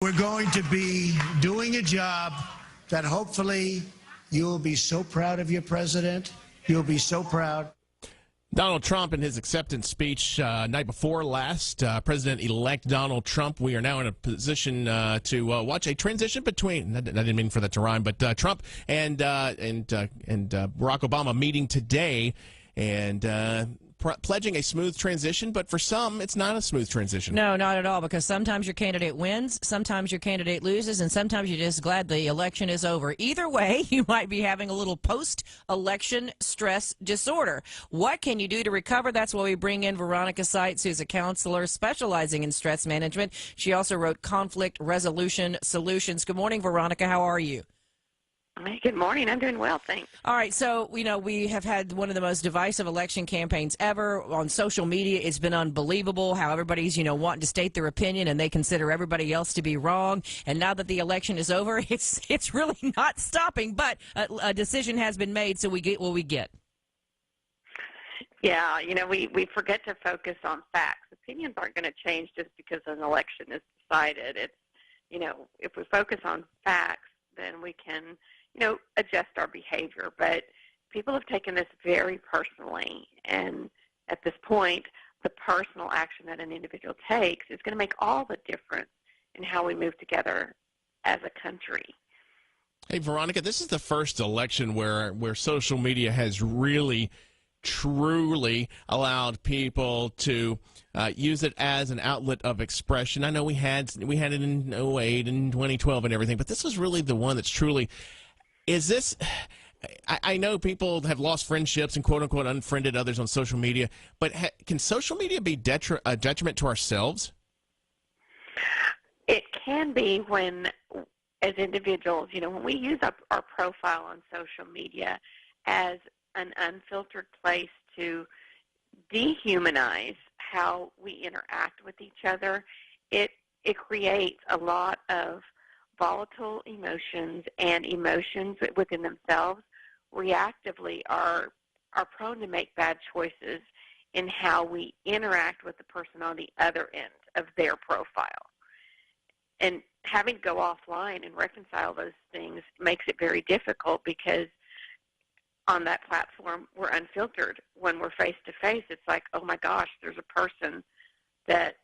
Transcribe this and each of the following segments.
we're going to be doing a job that hopefully you'll be so proud of your president. You'll be so proud. Donald Trump in his acceptance speech night before last, President-elect Donald Trump. We are now in a position to watch a transition between, I didn't mean for that to rhyme, but Trump and Barack Obama meeting today and pledging a smooth transition, but for some, it's not a smooth transition. No, not at all, because sometimes your candidate wins, sometimes your candidate loses, and sometimes you're just glad the election is over. Either way, you might be having a little post-election stress disorder. What can you do to recover? That's why we bring in Veronica Sites, who's a counselor specializing in stress management. She also wrote Conflict Resolution Solutions. Good morning, Veronica. How are you? Good morning. I'm doing well, thanks. All right, so, we have had one of the most divisive election campaigns ever. On social media, it's been unbelievable how everybody's, wanting to state their opinion, and they consider everybody else to be wrong. And now that the election is over, it's really not stopping, but a decision has been made, so we get what we get. Yeah, we forget to focus on facts. Opinions aren't going to change just because an election is decided. It's, if we focus on facts, then we can adjust our behavior. But people have taken this very personally, and at this point, the personal action that an individual takes is going to make all the difference in how we move together as a country. Hey, Veronica, this is the first election where social media has really, truly allowed people to use it as an outlet of expression. I know we had it in 2008 and 2012 and everything, but this is really the one that's truly. Is this? I know people have lost friendships and quote unquote unfriended others on social media, but can social media be a detriment to ourselves? It can be when, as individuals, when we use our profile on social media as an unfiltered place to dehumanize how we interact with each other, it creates a lot of volatile emotions, and emotions within themselves reactively are prone to make bad choices in how we interact with the person on the other end of their profile. And having to go offline and reconcile those things makes it very difficult, because on that platform we're unfiltered. When we're face-to-face, it's like, oh my gosh, there's a person that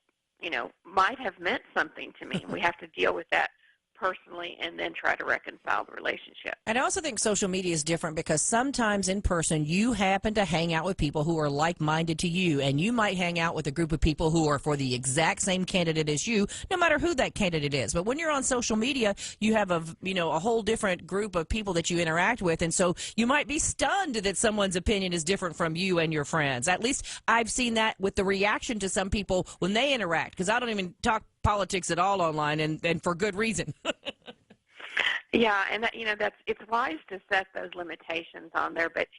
might have meant something to me. We have to deal with that personally and then try to reconcile the relationship. And I also think social media is different because sometimes in person you happen to hang out with people who are like-minded to you, and you might hang out with a group of people who are for the exact same candidate as you, no matter who that candidate is. But when you're on social media, you have a whole different group of people that you interact with, and so you might be stunned that someone's opinion is different from you and your friends. At least I've seen that with the reaction to some people when they interact, because I don't even talk politics at all online, and for good reason. Yeah, and it's wise to set those limitations on there. But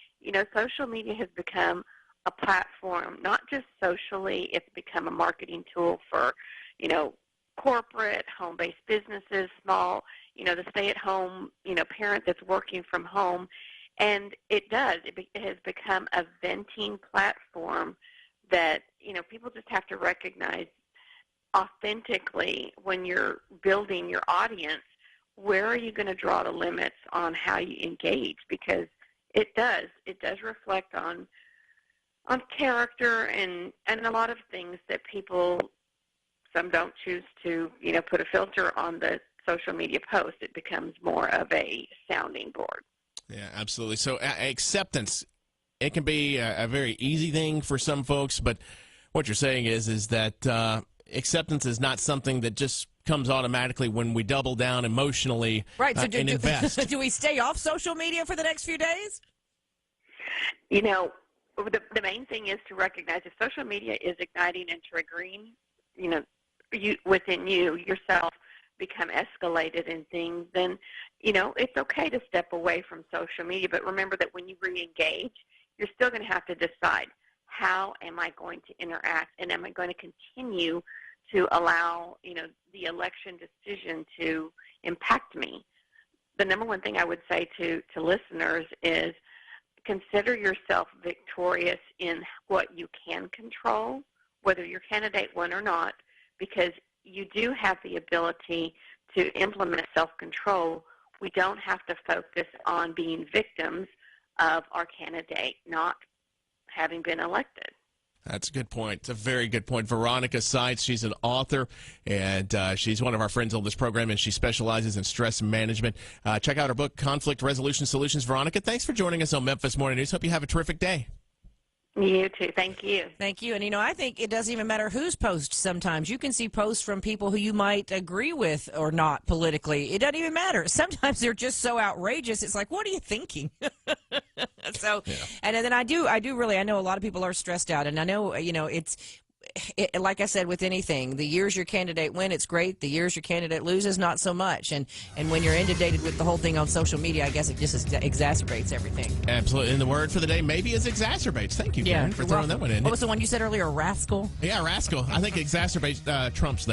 social media has become a platform, not just socially. It's become a marketing tool for corporate, home-based businesses, small, the stay-at-home parent that's working from home, and it has become a venting platform that people just have to recognize authentically when you're building your audience. Where are you going to draw the limits on how you engage? Because it does reflect on character and a lot of things that some don't choose to put a filter on the social media post. It becomes more of a sounding board. Yeah, absolutely. So acceptance, it can be a very easy thing for some folks, but what you're saying is that acceptance is not something that just comes automatically when we double down emotionally, right? So and invest. Do we stay off social media for the next few days? The main thing is to recognize if social media is igniting and triggering, within yourself become escalated in things, then, it's okay to step away from social media. But remember that when you re-engage, you're still going to have to decide, how am I going to interact, and am I going to continue to allow, the election decision to impact me? The number one thing I would say to listeners is consider yourself victorious in what you can control, whether your candidate won or not, because you do have the ability to implement self-control, we don't have to focus on being victims of our candidate not having been elected. That's a good point. It's a very good point. Veronica Sites, she's an author, and she's one of our friends on this program, and she specializes in stress management. Check out her book, Conflict Resolution Solutions. Veronica, thanks for joining us on Memphis Morning News. Hope you have a terrific day. You too. Thank you. Thank you. And, I think it doesn't even matter whose post sometimes. You can see posts from people who you might agree with or not politically. It doesn't even matter. Sometimes they're just so outrageous. It's like, what are you thinking? So, yeah. And then I do really, I know a lot of people are stressed out. And I know, it's like I said, with anything, the years your candidate win, it's great. The years your candidate loses, not so much. And when you're inundated with the whole thing on social media, I guess it just exacerbates everything. Absolutely. And the word for the day maybe is exacerbates. Thank you, Karen, for throwing that one in. What was the one you said earlier, rascal? Yeah, rascal. I think exacerbates trumps that.